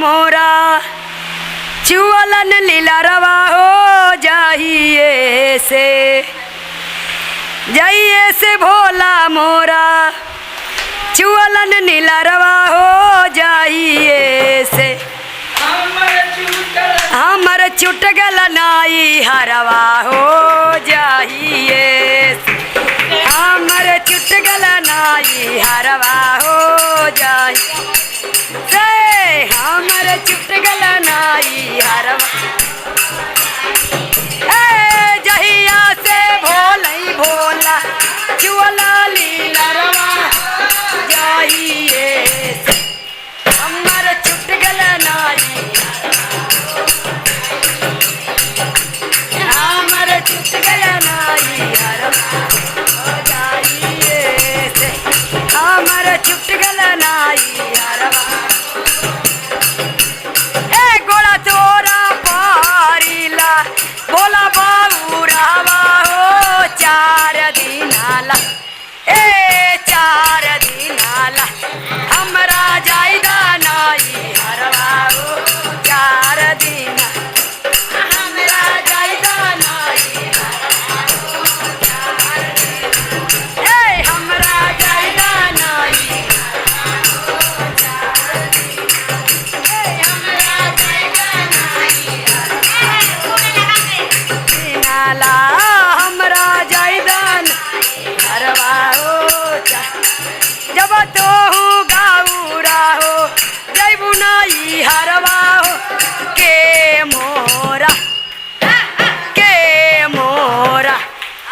मोरा चुअलन लीला रवा हो जाइए से भोला मोरा चुअलन नीला रवा हो जाइए से हमर चुटगल नाई हरवा हो जाइए हमर चुटगल नाई हरवा हो जाइए से हमर चुटगल नाई हरवा जहिया से भोलई भोला चुअला लीला रवा जाइए हमर चुटगल नाई हमर चुटगल नाई हरवा हो जाइए से हमर चुटगल नाई हरवा गोड़ा तोरा पारीला बोला बाबू रावा हो 4 दिनाला 4 दिनाला हमरा जायदा नाई हरवा हो 4 दिना हमरा जायदा नाई हरवा हो 4 दिना हमरा जायदा नाई हरवा हो 4 दिना हमरा जायदा नाई दिनाला हमरा जायदान हरवा हो जब तो गाऊरा हो जैबू नाई हरवा हो के मोरा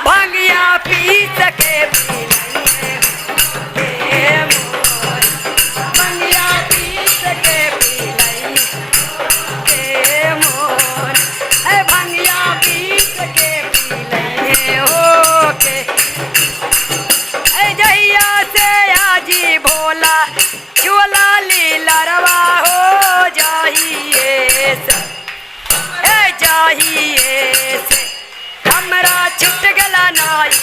भंगिया पीस के पिलइए के मोरा भंगिया पीस के पिलइए के मोरा भंगिया पीस के पिलइए हो के जहिया से आजी भोला चुअला लीला रवा हो जाइए से हमरा छुटगल नाई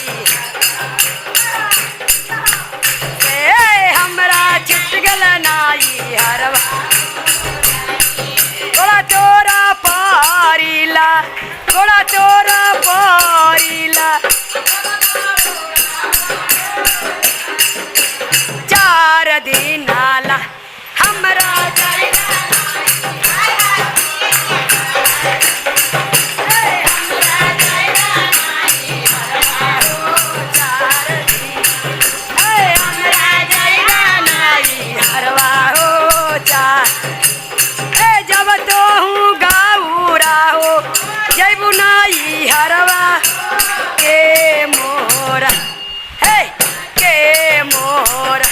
हमरा छुटगल नाई हरवा गोड़ा तोरा पारीला गोड़ा तोरा पारीला 4 दिनाला हमरा जायदा जब तो गाऊरा हो जैबू नाई हरवा के मोरा के मोरा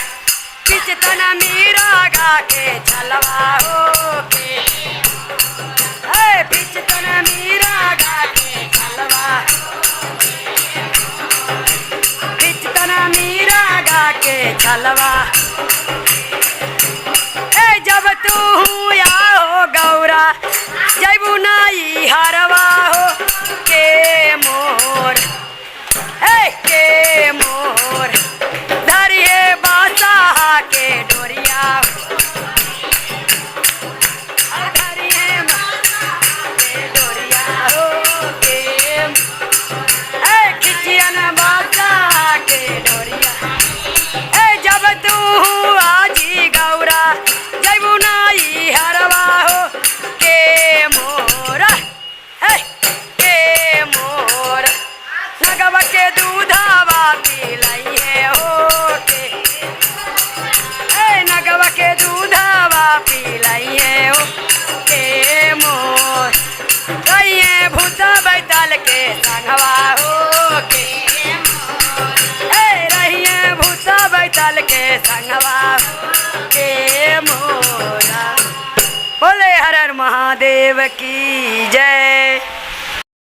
पिच तना मीरा गा के छलवा हो के पिच तना मीरा गा के छलवा पिच तना मीरा गा के छलवा जब तू आओ गौरा जैबू नाई हरवा हो के मोर धरिए बासा के डोरिया धरिए बासा के डोरिया हो के खिचियन बासा के डोरिया जब तू आजी गौरा जैबू नाई हरवा हो के मोरा नगवा के दूधावा पिलइए हो के नगवा के दूधावा पिलइए हो के मोर रहिए भूता बैतल के संगवा हो के रहिए भूता बैतल के संगवा हो के मोरा बोले हर हर महादेव की जय।